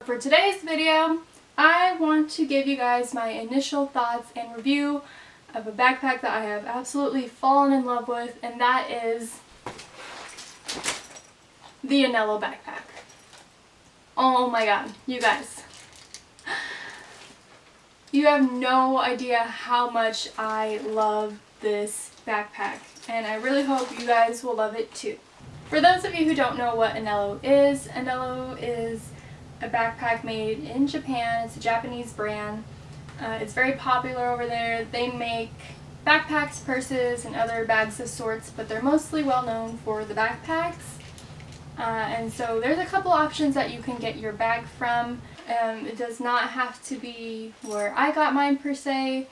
For today's video, I want to give you guys my initial thoughts and review of a backpack that I have absolutely fallen in love with, and that is the Anello backpack. Oh my god, you guys. You have no idea how much I love this backpack, and I really hope you guys will love it too. For those of you who don't know what Anello is a backpack made in Japan. It's a Japanese brand. It's very popular over there. They make backpacks, purses, and other bags of sorts, but they're mostly well known for the backpacks. And so there's a couple options that you can get your bag from. It does not have to be where I got mine per se.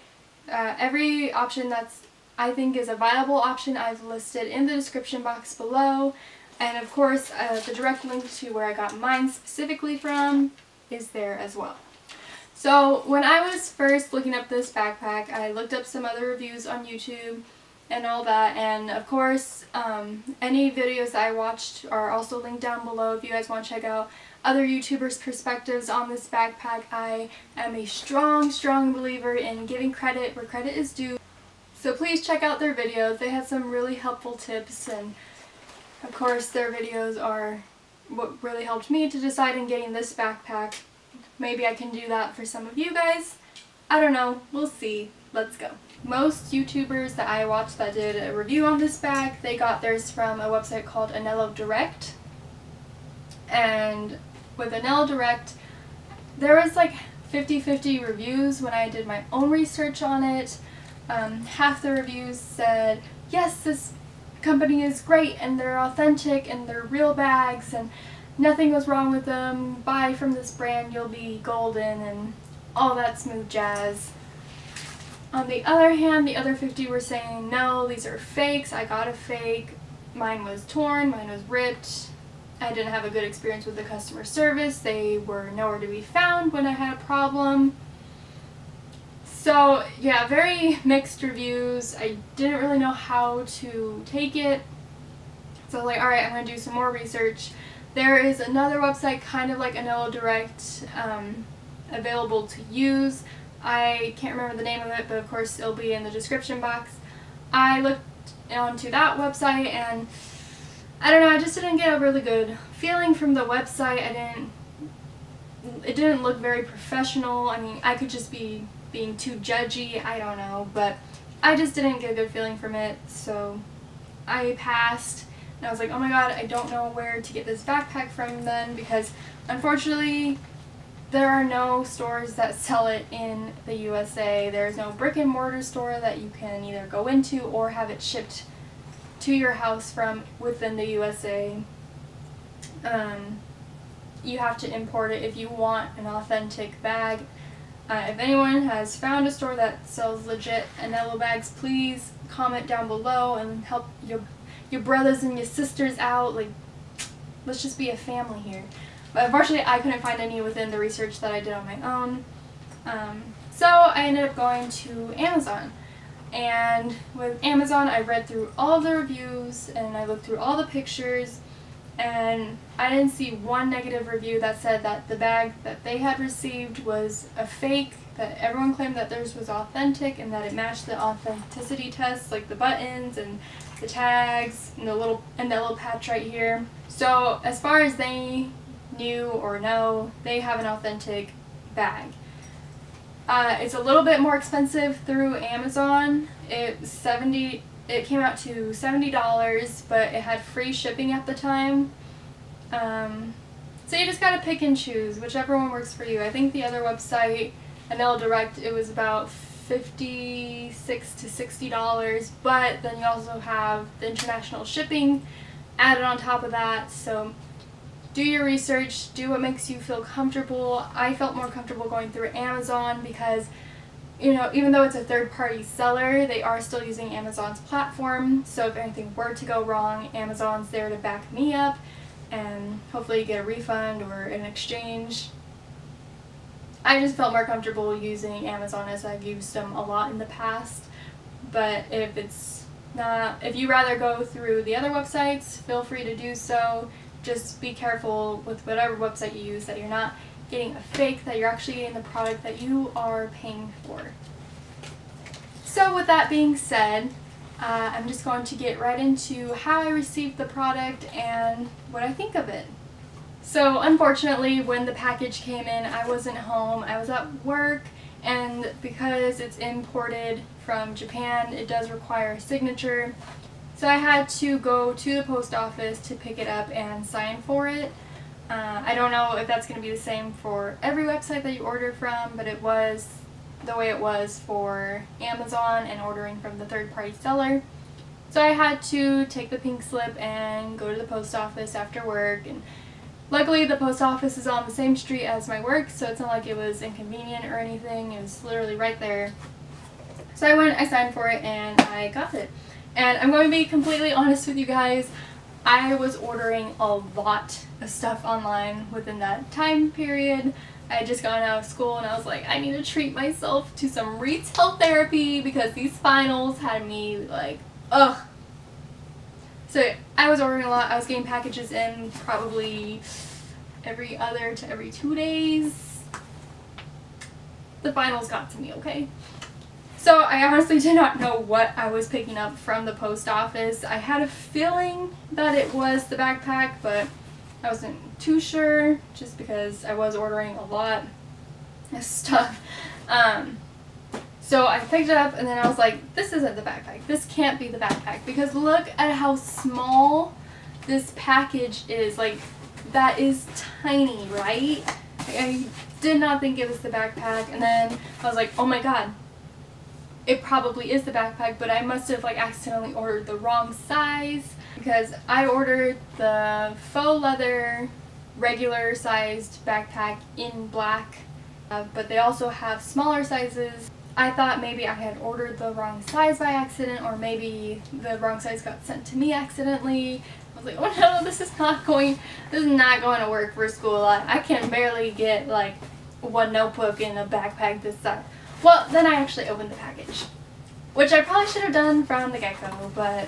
Every option that's I think is a viable option I've listed in the description box below. And of course, the direct link to where I got mine specifically from is there as well. So when I was first looking up this backpack, I looked up some other reviews on YouTube and all that, and of course any videos that I watched are also linked down below if you guys want to check out other YouTubers' perspectives on this backpack. I am a strong believer in giving credit where credit is due, so please check out their videos. They had some really helpful tips, and of course their videos are what really helped me to decide in getting this backpack. Maybe I can do that for some of you guys. I don't know, we'll see. Let's go. Most YouTubers that I watched that did a review on this bag, they got theirs from a website called Anello Direct. And with Anello Direct, there was like 50-50 reviews when I did my own research on it. Half the reviews said, yes, this company is great and they're authentic and they're real bags and nothing goes wrong with them. Buy from this brand, you'll be golden, and all that smooth jazz. On the other hand, the other 50 were saying, no, these are fakes. I got a fake. Mine was torn. Mine was ripped. I didn't have a good experience with the customer service. They were nowhere to be found when I had a problem. So yeah, very mixed reviews. I didn't really know how to take it. So I was like, alright, I'm going to do some more research. There is another website kind of like Anello Direct available to use. I can't remember the name of it, but of course it'll be in the description box. I looked onto that website and I don't know, I just didn't get a really good feeling from the website. It didn't look very professional. I mean, I could just be being too judgy, I don't know, but I just didn't get a good feeling from it, so I passed. And I was like, oh my god, I don't know where to get this backpack from then, because unfortunately there are no stores that sell it in the USA. There's no brick and mortar store that you can either go into or have it shipped to your house from within the USA. You have to import it if you want an authentic bag. If anyone has found a store that sells legit Anello bags, please comment down below and help your brothers and your sisters out. Like, let's just be a family here. But unfortunately, I couldn't find any within the research that I did on my own. So I ended up going to Amazon. And with Amazon, I read through all the reviews and I looked through all the pictures, and I didn't see one negative review that said that the bag that they had received was a fake, that everyone claimed that theirs was authentic and that it matched the authenticity tests, like the buttons and the tags and the little Anello patch right here. So as far as they knew or know, they have an authentic bag. It's a little bit more expensive through Amazon. It came out to $70, but it had free shipping at the time. So you just gotta pick and choose, whichever one works for you. I think the other website, Anello Direct, it was about $56 to $60, but then you also have the international shipping added on top of that. So do your research, do what makes you feel comfortable. I felt more comfortable going through Amazon because, you know, even though it's a third-party seller, they are still using Amazon's platform. So if anything were to go wrong, Amazon's there to back me up and hopefully you get a refund or an exchange. I just felt more comfortable using Amazon as I've used them a lot in the past. But if you rather go through the other websites, feel free to do so. Just be careful with whatever website you use that you're not getting a fake, that you're actually getting the product that you are paying for. So with that being said, I'm just going to get right into how I received the product and what I think of it. So unfortunately, when the package came in, I wasn't home, I was at work, and because it's imported from Japan, it does require a signature. So I had to go to the post office to pick it up and sign for it. I don't know if that's going to be the same for every website that you order from, but it was the way it was for Amazon and ordering from the third-party seller. So I had to take the pink slip and go to the post office after work, and luckily the post office is on the same street as my work, so it's not like it was inconvenient or anything. It was literally right there. So I went, I signed for it, and I got it. And I'm going to be completely honest with you guys, I was ordering a lot of stuff online within that time period. I had just gotten out of school and I was like, I need to treat myself to some retail therapy because these finals had me like, ugh. So I was ordering a lot. I was getting packages in probably every other to every 2 days. The finals got to me, okay? So I honestly did not know what I was picking up from the post office. I had a feeling that it was the backpack, but I wasn't too sure just because I was ordering a lot of stuff. So I picked it up and then I was like, this isn't the backpack. This can't be the backpack because look at how small this package is. Like, that is tiny, right? I did not think it was the backpack, and then I was like, oh my god. It probably is the backpack, but I must have like accidentally ordered the wrong size because I ordered the faux leather regular sized backpack in black, but they also have smaller sizes. I thought maybe I had ordered the wrong size by accident, or maybe the wrong size got sent to me accidentally. I was like, oh no, this is not going to work for school. I can barely get like one notebook in a backpack this size. Well, then I actually opened the package, which I probably should have done from the get-go, but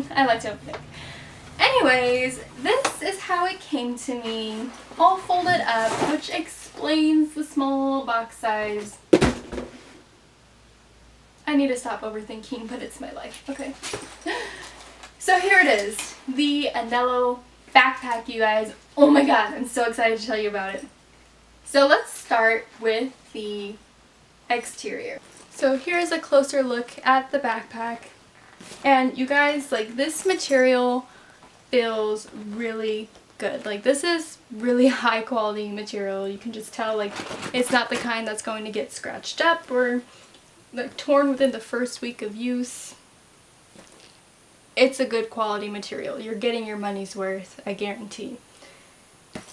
I like to open it. Anyways, this is how it came to me, all folded up, which explains the small box size. I need to stop overthinking, but it's my life. Okay. So here it is, the Anello backpack, you guys. Oh my god, I'm so excited to tell you about it. So let's start with the exterior. So here's a closer look at the backpack, and you guys, like, this material feels really good. Like, this is really high quality material. You can just tell, like, it's not the kind that's going to get scratched up or like torn within the first week of use. It's a good quality material. You're getting your money's worth, I guarantee.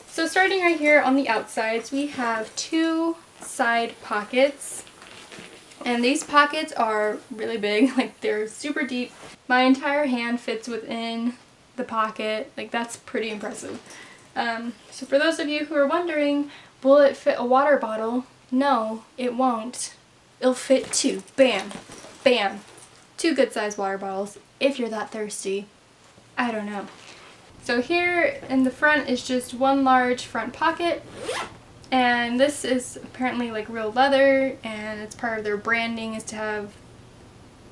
So starting right here on the outsides, we have two side pockets, and these pockets are really big, like they're super deep. My entire hand fits within the pocket. Like, that's pretty impressive. So for those of you who are wondering, will it fit a water bottle? No, it won't. It'll fit two. Bam. Bam. Two good sized water bottles if you're that thirsty. I don't know. So here in the front is just one large front pocket. And this is apparently like real leather, and it's part of their branding is to have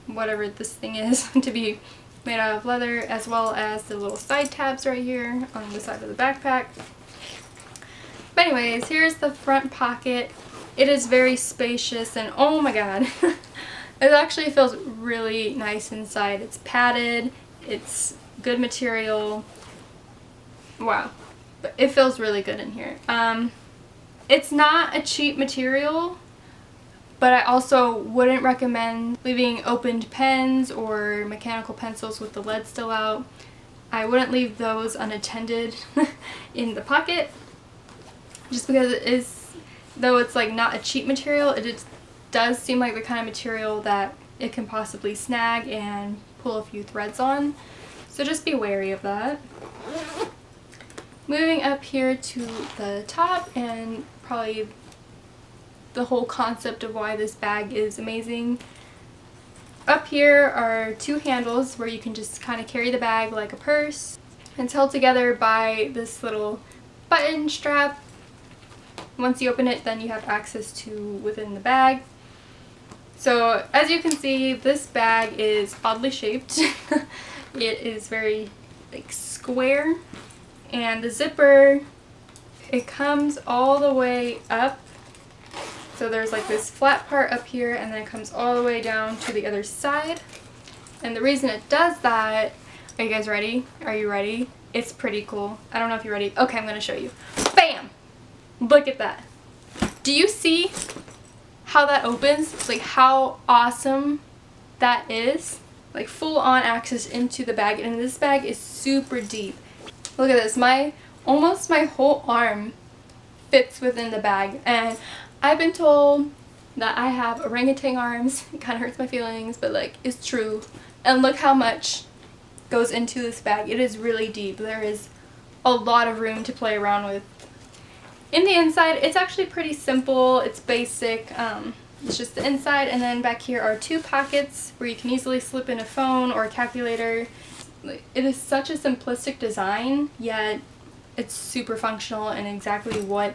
whatever this thing is to be made out of leather, as well as the little side tabs right here on the side of the backpack. But anyways, here's the front pocket. It is very spacious, and oh my god, it actually feels really nice inside. It's padded, it's good material. Wow, but it feels really good in here. It's not a cheap material, but I also wouldn't recommend leaving opened pens or mechanical pencils with the lead still out. I wouldn't leave those unattended in the pocket, just because it is, though it's like not a cheap material, it does seem like the kind of material that it can possibly snag and pull a few threads on. So just be wary of that. Moving up here to the top, and probably the whole concept of why this bag is amazing. Up here are two handles where you can just kind of carry the bag like a purse. It's held together by this little button strap, once you open it, then you have access to within the bag. So as you can see, this bag is oddly shaped. It is very like square, and the zipper, it comes all the way up. So there's like this flat part up here, and then it comes all the way down to the other side. And the reason it does that, are you guys ready? Are you ready? It's pretty cool. I don't know if you're ready. Okay, I'm gonna show you. Bam! Look at that. Do you see how that opens? Like how awesome that is? Like full on access into the bag, and this bag is super deep. Look at this. Almost my whole arm fits within the bag, and I've been told that I have orangutan arms. It kind of hurts my feelings, but like it's true. And look how much goes into this bag. It is really deep. There is a lot of room to play around with. In the inside, it's actually pretty simple. It's basic. It's just the inside, and then back here are 2 pockets where you can easily slip in a phone or a calculator. It is such a simplistic design, yet it's super functional and exactly what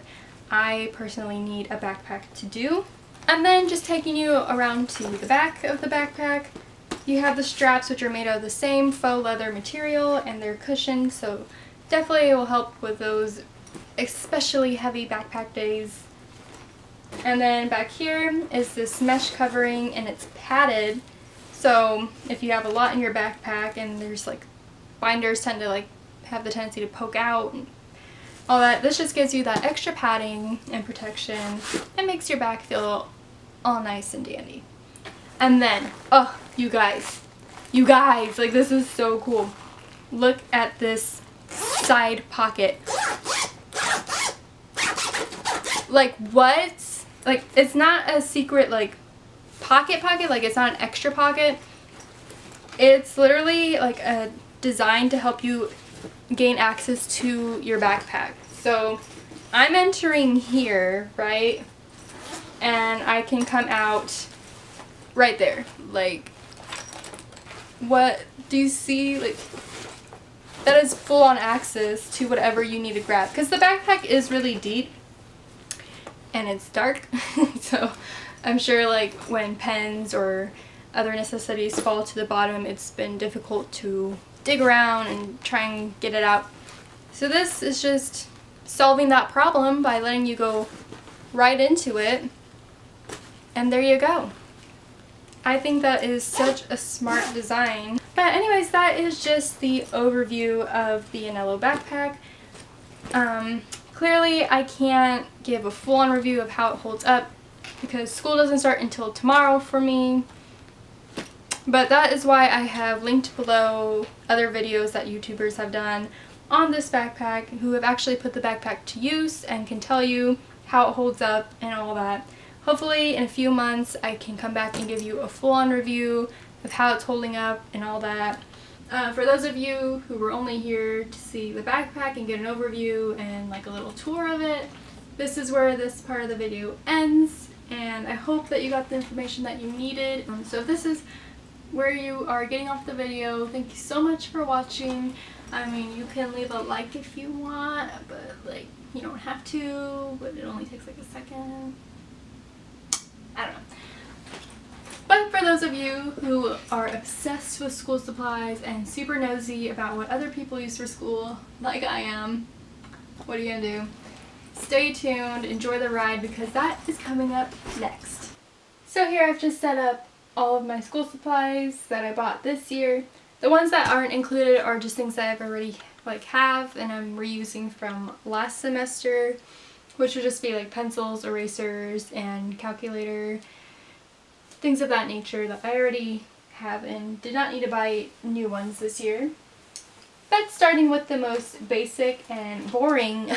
I personally need a backpack to do. And then just taking you around to the back of the backpack, you have the straps, which are made out of the same faux leather material, and they're cushioned, so definitely it will help with those especially heavy backpack days. And then back here is this mesh covering, and it's padded, so if you have a lot in your backpack and there's like binders tend to like have the tendency to poke out and all that, this just gives you that extra padding and protection and makes your back feel all nice and dandy. And then, oh, you guys, like this is so cool. Look at this side pocket. Like what? Like it's not a secret like pocket, like it's not an extra pocket. It's literally like a design to help you gain access to your backpack. So I'm entering here, right? And I can come out right there. Like, what do you see? Like, that is full on access to whatever you need to grab, because the backpack is really deep and it's dark. So I'm sure like when pens or other necessities fall to the bottom, it's been difficult to dig around and try and get it out. So this is just solving that problem by letting you go right into it, and there you go. I think that is such a smart design. But anyways, that is just the overview of the Anello backpack. Clearly I can't give a full-on review of how it holds up because school doesn't start until tomorrow for me. But that is why I have linked below other videos that YouTubers have done on this backpack who have actually put the backpack to use and can tell you how it holds up and all that. Hopefully in a few months I can come back and give you a full-on review of how it's holding up and all that. For those of you who were only here to see the backpack and get an overview and like a little tour of it, this is where this part of the video ends, and I hope that you got the information that you needed. So if this is where you are getting off the video, thank you so much for watching. I mean, you can leave a like if you want, but like you don't have to, but it only takes like a second. I don't know. But for those of you who are obsessed with school supplies and super nosy about what other people use for school, like I am, what are you gonna do? Stay tuned, enjoy the ride, because that is coming up next. So here I've just set up all of my school supplies that I bought this year. The ones that aren't included are just things that I've already have and I'm reusing from last semester, which would just be like pencils, erasers, and calculator, things of that nature that I already have and did not need to buy new ones this year. But starting with the most basic and boring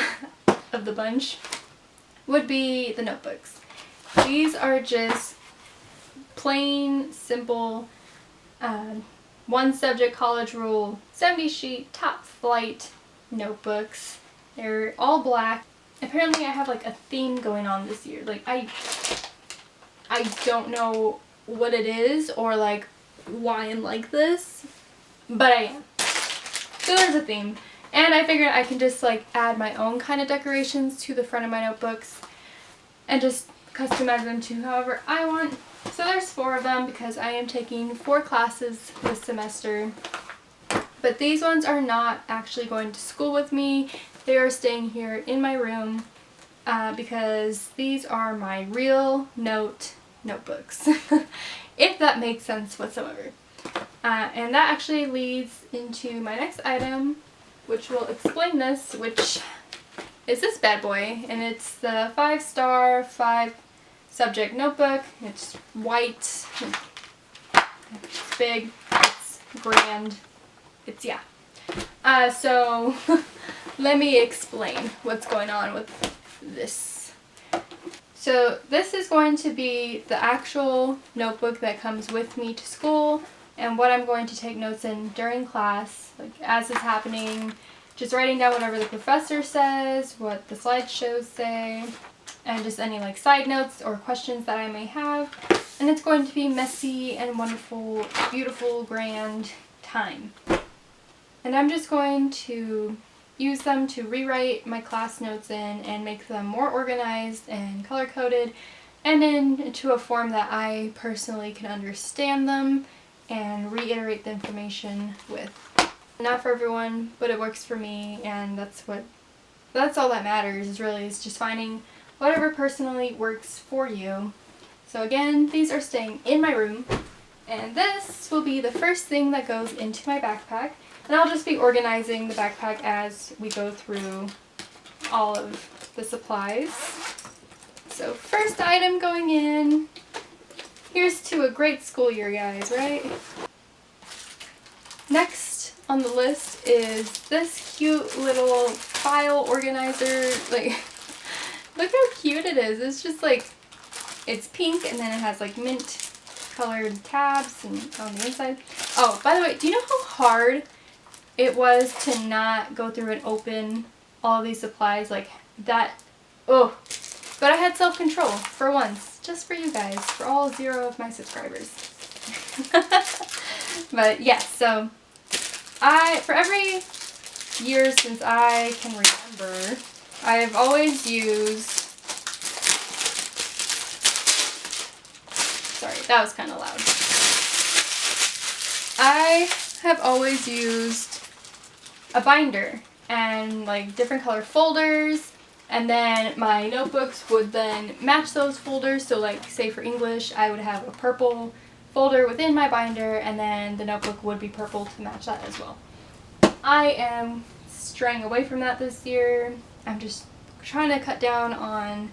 of the bunch would be the notebooks. These are just plain, simple, one subject college rule, 70 sheet, top flight notebooks. They're all black. Apparently I have like a theme going on this year. Like I don't know what it is or like why I'm like this, but I am. So there's a theme. And I figured I can just like add my own kind of decorations to the front of my notebooks. and just customize them to however I want. So there's 4 of them because I am taking 4 classes this semester. But these ones are not actually going to school with me. They are staying here in my room because these are my real notebooks. If that makes sense whatsoever. And that actually leads into my next item, which will explain this, which is this bad boy. And it's the 5-star 5-subject notebook. It's white, it's big, it's grand, it's, yeah. So let me explain what's going on with this. So this is going to be the actual notebook that comes with me to school and what I'm going to take notes in during class, like as it's happening, just writing down whatever the professor says, what the slideshows say, and just any like side notes or questions that I may have. And it's going to be messy and wonderful, beautiful, grand time. And I'm just going to use them to rewrite my class notes in and make them more organized and color-coded and into a form that I personally can understand them and reiterate the information with. Not for everyone, but it works for me, and that's all that matters is just finding whatever personally works for you. So again, these are staying in my room, and this will be the first thing that goes into my backpack. And I'll just be organizing the backpack as we go through all of the supplies. So first item going in. Here's to a great school year, guys, right? Next on the list is this cute little file organizer. Like, look how cute it is. It's just like, it's pink and then it has like mint colored tabs and on the inside. Oh, by the way, do you know how hard it was to not go through and open all these supplies like that? Oh, but I had self-control for once, just for you guys, for all 0 of my subscribers. But yes, so for every year since I can remember, I've always used, sorry, that was kind of loud. I have always used a binder and like different color folders, and then my notebooks would then match those folders. So like say for English I would have a purple folder within my binder and then the notebook would be purple to match that as well. I am straying away from that this year. I'm just trying to cut down on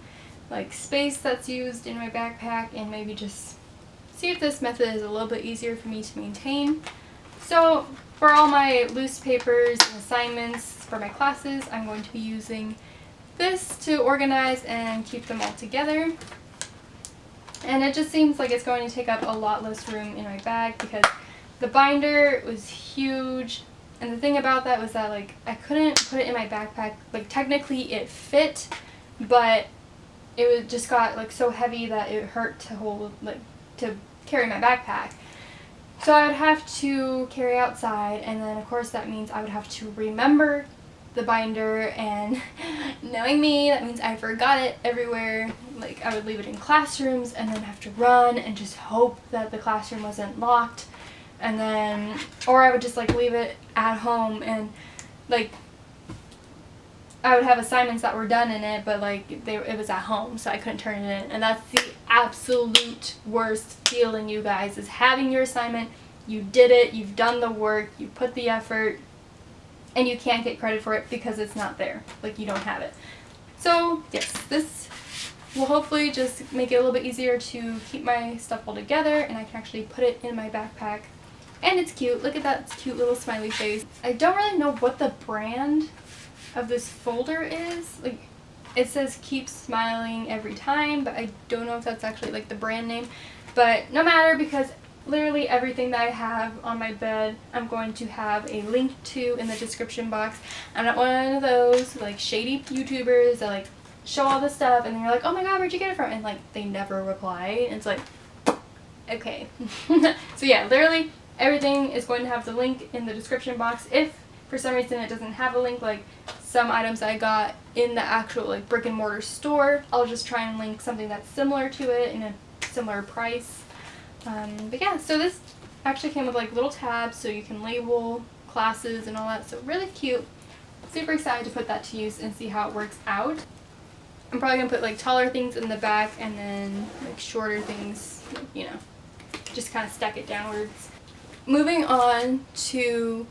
like space that's used in my backpack and maybe just see if this method is a little bit easier for me to maintain. So for all my loose papers and assignments for my classes, I'm going to be using this to organize and keep them all together. And it just seems like it's going to take up a lot less room in my bag because the binder was huge. And the thing about that was that like I couldn't put it in my backpack. Like technically it fit, but it just got like so heavy that it hurt to hold, like to carry my backpack. So I would have to carry outside, and then of course that means I would have to remember the binder, and knowing me, that means I forgot it everywhere. Like I would leave it in classrooms and then have to run and just hope that the classroom wasn't locked, and then, or I would just like leave it at home and like I would have assignments that were done in it, but like it was at home, so I couldn't turn it in. And that's the absolute worst feeling, you guys, is having your assignment, you did it, you've done the work, you put the effort, and you can't get credit for it because it's not there, like you don't have it. So yes, this will hopefully just make it a little bit easier to keep my stuff all together, and I can actually put it in my backpack. And it's cute. Look at that cute little smiley face. I don't really know what the brand of this folder is. Like, it says keep smiling every time, but I don't know if that's actually like the brand name. But no matter, because literally everything that I have on my bed I'm going to have a link to in the description box. I'm not one of those like shady YouTubers that like show all this stuff and then you're like, oh my god, where'd you get it from? And like they never reply. It's like, okay. So yeah, literally everything is going to have the link in the description box if for some reason it doesn't have a link, like some items I got in the actual like brick and mortar store, I'll just try and link something that's similar to it in a similar price. But yeah, so this actually came with like little tabs so you can label classes and all that, so really cute. Super excited to put that to use and see how it works out. I'm probably going to put like taller things in the back and then like shorter things, you know, just kind of stack it downwards. Moving on to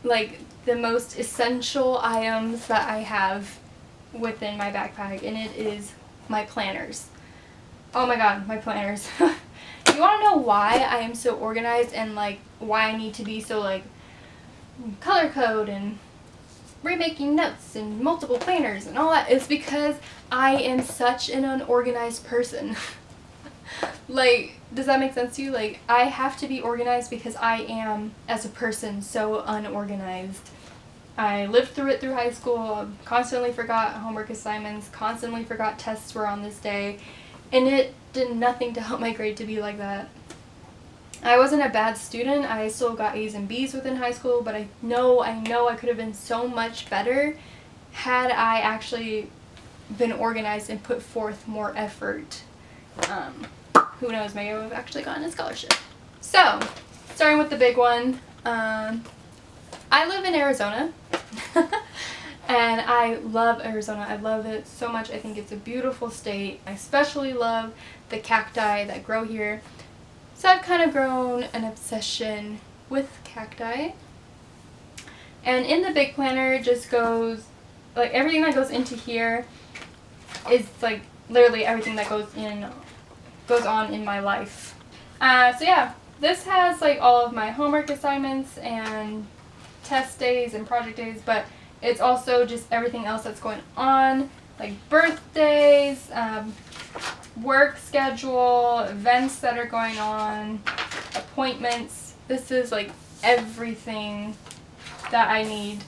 like the most essential items that I have within my backpack, and it is my planners. Oh my god, my planners. You want to know why I am so organized and like why I need to be so like color code and remaking notes and multiple planners and all that? It's because I am such an unorganized person. Like, does that make sense to you? Like, I have to be organized because I am, as a person, so unorganized. I lived through it through high school, constantly forgot homework assignments, constantly forgot tests were on this day, and it did nothing to help my grade to be like that. I wasn't a bad student. I still got A's and B's within high school, but I know I could have been so much better had I actually been organized and put forth more effort. Who knows, maybe I would have actually gotten a scholarship. So, starting with the big one, I live in Arizona, and I love Arizona. I love it so much. I think it's a beautiful state. I especially love the cacti that grow here. So I've kind of grown an obsession with cacti. And in the big planner just goes, like everything that goes into here is like literally everything that goes on in my life. So yeah, this has like all of my homework assignments and test days and project days, but it's also just everything else that's going on, like birthdays, work schedule, events that are going on, appointments. This is like everything that I need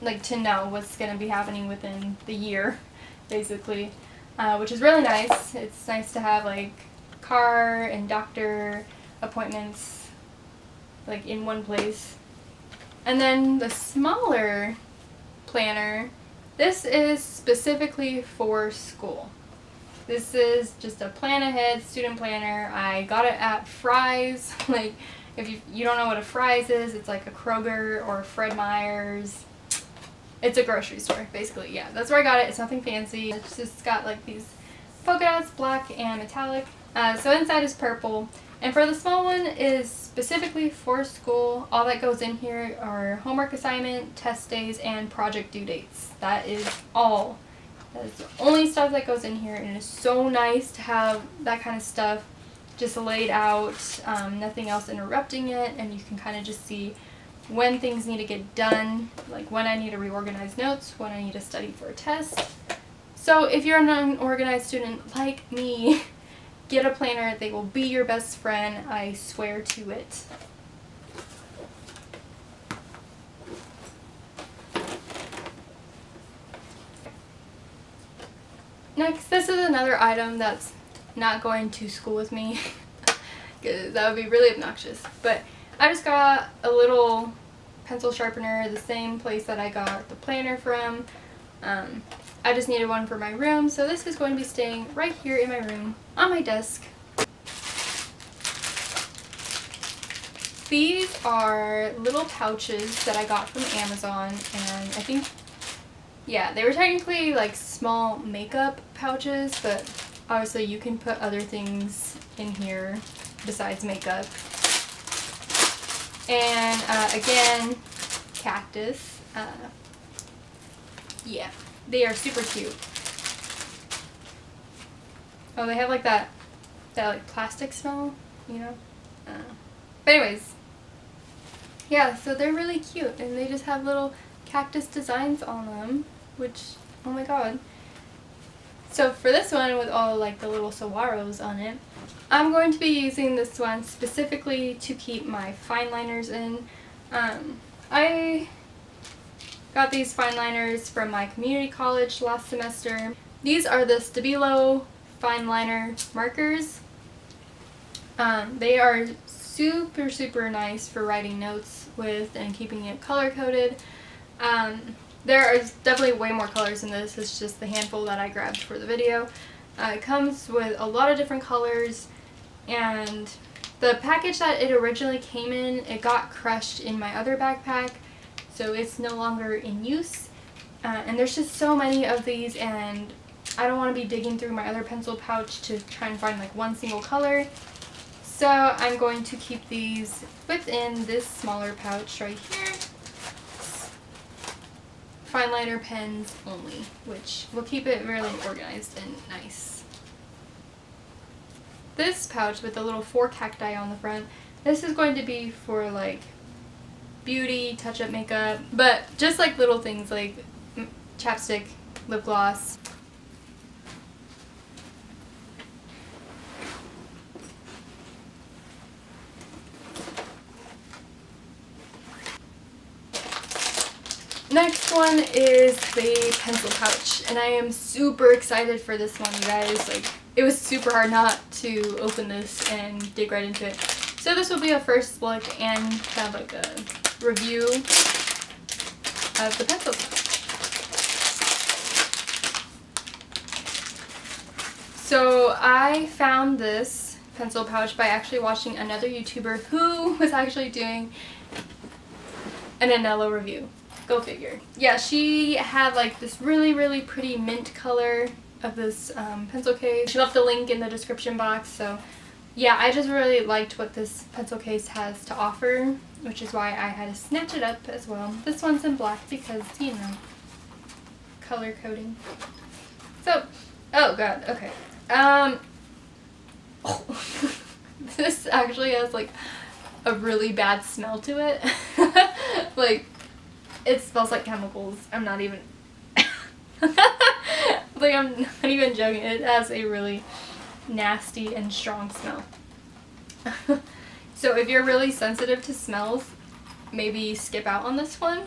like to know what's going to be happening within the year, basically, which is really nice. It's nice to have like car and doctor appointments like in one place. And then the smaller planner, this is specifically for school. This is just a plan ahead student planner. I got it at Fry's. Like, if you don't know what a Fry's is, it's like a Kroger or a Fred Meyer's. It's a grocery store, basically. Yeah, that's where I got it. It's nothing fancy. It's just got like these polka dots, black and metallic. So inside is purple. And for the small one is specifically for school. All that goes in here are homework assignment, test days, and project due dates. That is all. That is the only stuff that goes in here, and it is so nice to have that kind of stuff just laid out, nothing else interrupting it, and you can kind of just see when things need to get done, like when I need to reorganize notes, when I need to study for a test. So if you're an unorganized student like me, get a planner. They will be your best friend. I swear to it. Next, this is another item that's not going to school with me because that would be really obnoxious. But I just got a little pencil sharpener, the same place that I got the planner from. I just needed one for my room, so this is going to be staying right here in my room on my desk. These are little pouches that I got from Amazon, and I think, yeah, they were technically like small makeup pouches, but obviously you can put other things in here besides makeup. And again, cactus. Yeah, they are super cute. Oh, they have like that like plastic smell, you know? But anyways, yeah, so they're really cute, and they just have little cactus designs on them, which, oh my god. So for this one with all like the little saguaros on it, I'm going to be using this one specifically to keep my fine liners in. I got these fine liners from my community college last semester. These are the Stabilo fine liner markers. They are super nice for writing notes with and keeping it color coded. There are definitely way more colors in this. It's just the handful that I grabbed for the video. It comes with a lot of different colors, and the package that it originally came in, it got crushed in my other backpack, so it's no longer in use. And there's just so many of these, and I don't want to be digging through my other pencil pouch to try and find like one single color. So I'm going to keep these within this smaller pouch right here. Fine liner pens only, which will keep it really organized and nice. This pouch with the little 4 cacti on the front, this is going to be for like beauty, touch-up makeup, but just like little things like chapstick, lip gloss. Next one is the pencil pouch, and I am super excited for this one, you guys. Like, it was super hard not to open this and dig right into it. So this will be a first look and kind of like a review of the pencil pouch. So I found this pencil pouch by actually watching another YouTuber who was actually doing an Anello review. Go figure. Yeah, she had like this really pretty mint color of this pencil case. She left the link in the description box. So yeah, I just really liked what this pencil case has to offer, which is why I had to snatch it up as well. This one's in black because, you know, color coding. So, oh god, okay. This actually has like a really bad smell to it. Like, it smells like chemicals. I'm not even like, I'm not even joking. It has a really nasty and strong smell. So if you're really sensitive to smells, maybe skip out on this one.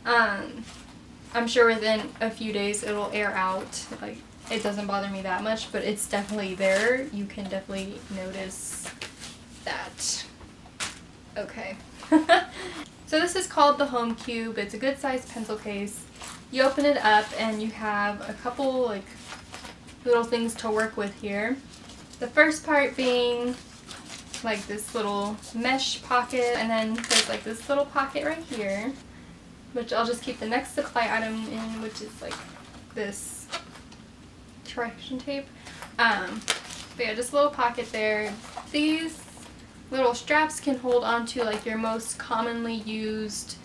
I'm sure within a few days it'll air out. Like, it doesn't bother me that much, but it's definitely there. You can definitely notice that. Okay. So this is called the Home Cube. It's a good sized pencil case. You open it up and you have a couple like little things to work with here. The first part being like this little mesh pocket, and then there's like this little pocket right here, which I'll just keep the next supply item in, which is like this correction tape. But yeah, just a little pocket there. These little straps can hold onto like your most commonly used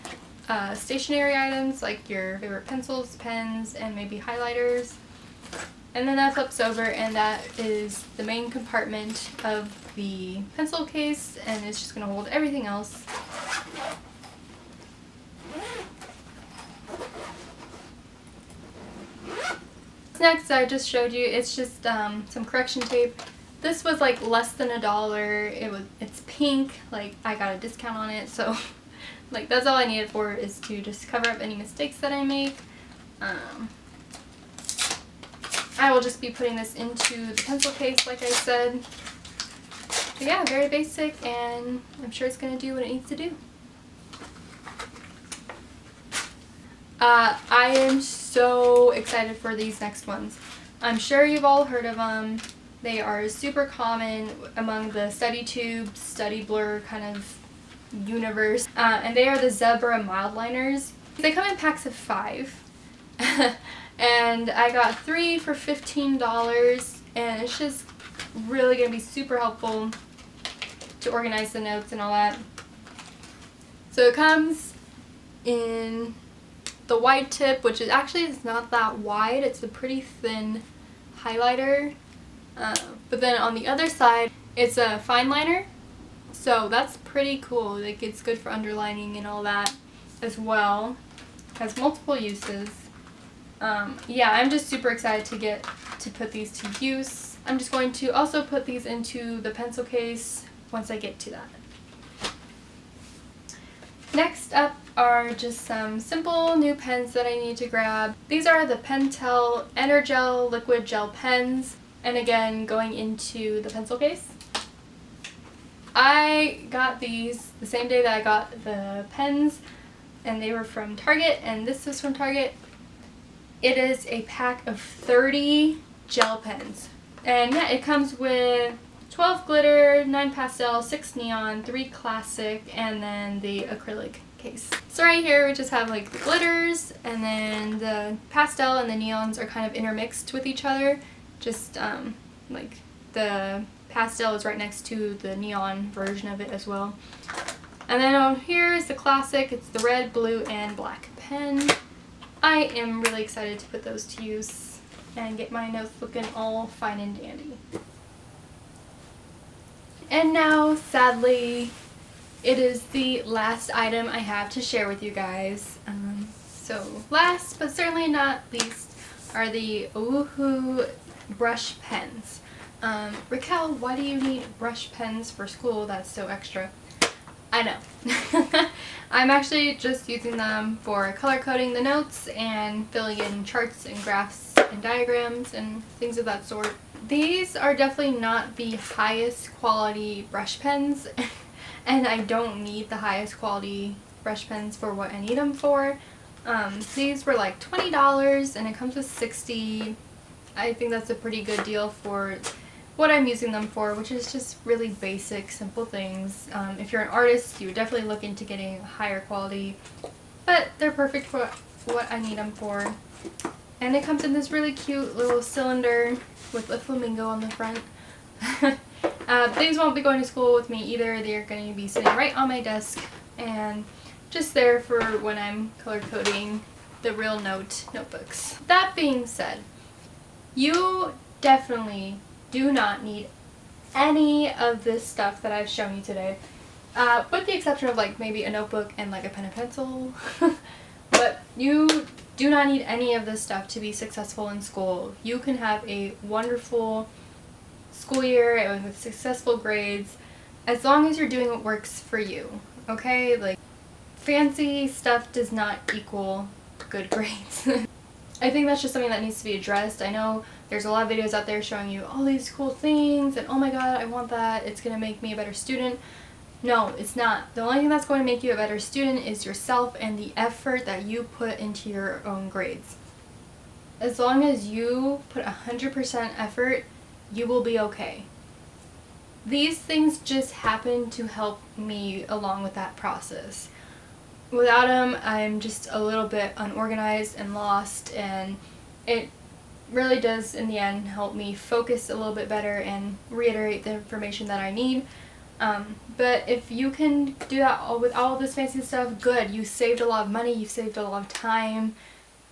stationery items, like your favorite pencils, pens, and maybe highlighters. And then that flips over, and that is the main compartment of the pencil case, and it's just going to hold everything else. Next, I just showed you, it's just some correction tape. This was like less than $1. It's pink, like I got a discount on it, so like that's all I need it for, is to just cover up any mistakes that I make. I will just be putting this into the pencil case, like I said. But yeah, very basic, and I'm sure it's going to do what it needs to do. I am so excited for these next ones. I'm sure you've all heard of them. They are super common among the study tube, study blur kind of universe. And they are the Zebra mild liners. They come in packs of 5. And I got 3 for $15, and it's just really going to be super helpful to organize the notes and all that. So it comes in the wide tip, which is actually it's not that wide. It's a pretty thin highlighter. But then on the other side, it's a fine liner. So that's pretty cool. Like, it's good for underlining and all that as well. Has multiple uses. Yeah, I'm just super excited to get to put these to use. I'm just going to also put these into the pencil case once I get to that. Next up are just some simple new pens that I need to grab. These are the Pentel Energel liquid gel pens, and again going into the pencil case. I got these the same day that I got the pens, and they were from Target, and this is from Target. It is a pack of 30 gel pens. And yeah, it comes with 12 glitter, 9 pastel, 6 neon, 3 classic, and then the acrylic case. So right here we just have like the glitters, and then the pastel and the neons are kind of intermixed with each other. Just like the pastel is right next to the neon version of it as well. And then on here is the classic. It's the red, blue, and black pen. I am really excited to put those to use and get my notes looking all fine and dandy. And now, sadly, it is the last item I have to share with you guys. So last but certainly not least are the Woohoo brush pens. Raquel, why do you need brush pens for school? That's so extra. I know. I'm actually just using them for color coding the notes and filling in charts and graphs and diagrams and things of that sort. These are definitely not the highest quality brush pens, and I don't need the highest quality brush pens for what I need them for. These were like $20 and it comes with 60. I think that's a pretty good deal for what I'm using them for, which is just really basic, simple things. If you're an artist, you would definitely look into getting higher quality, but they're perfect for what I need them for. And it comes in this really cute little cylinder with a flamingo on the front. Things won't be going to school with me either. They're going to be sitting right on my desk and just there for when I'm color coding the real notebooks. That being said, you definitely do not need any of this stuff that I've shown you today, with the exception of like maybe a notebook and like a pen and pencil. But you do not need any of this stuff to be successful in school. You can have a wonderful school year with successful grades as long as you're doing what works for you, okay? Like, fancy stuff does not equal good grades. I think that's just something that needs to be addressed. I know there's a lot of videos out there showing you all these cool things and oh my god, I want that, it's gonna make me a better student. No, it's not. The only thing that's going to make you a better student is yourself and the effort that you put into your own grades. As long as you put 100% effort, you will be okay. These things just happen to help me along with that process. Without them, I'm just a little bit unorganized and lost, and it really does in the end help me focus a little bit better and reiterate the information that I need. But if you can do that with all of this fancy stuff, good. You saved a lot of money, you saved a lot of time.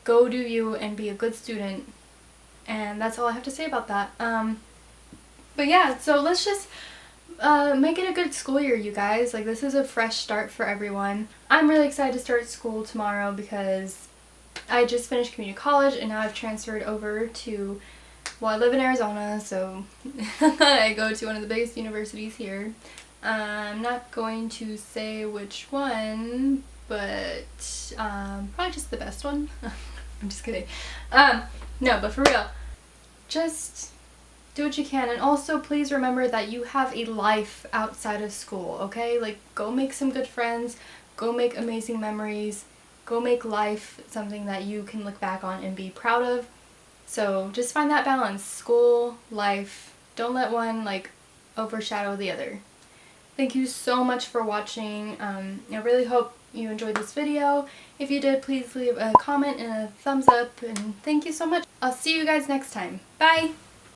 Go do you and be a good student. And that's all I have to say about that. But yeah, so let's just make it a good school year, you guys. Like, this is a fresh start for everyone. I'm really excited to start school tomorrow because I just finished community college and now I've transferred over to, well, I live in Arizona, so I go to one of the biggest universities here. I'm not going to say which one, but probably just the best one. I'm just kidding. No, but for real, just do what you can, and also please remember that you have a life outside of school, okay? Like, go make some good friends, go make amazing memories, go make life something that you can look back on and be proud of. So just find that balance, school, life. Don't let one like overshadow the other. Thank you so much for watching. I really hope you enjoyed this video. If you did, please leave a comment and a thumbs up, and thank you so much. I'll see you guys next time. Bye!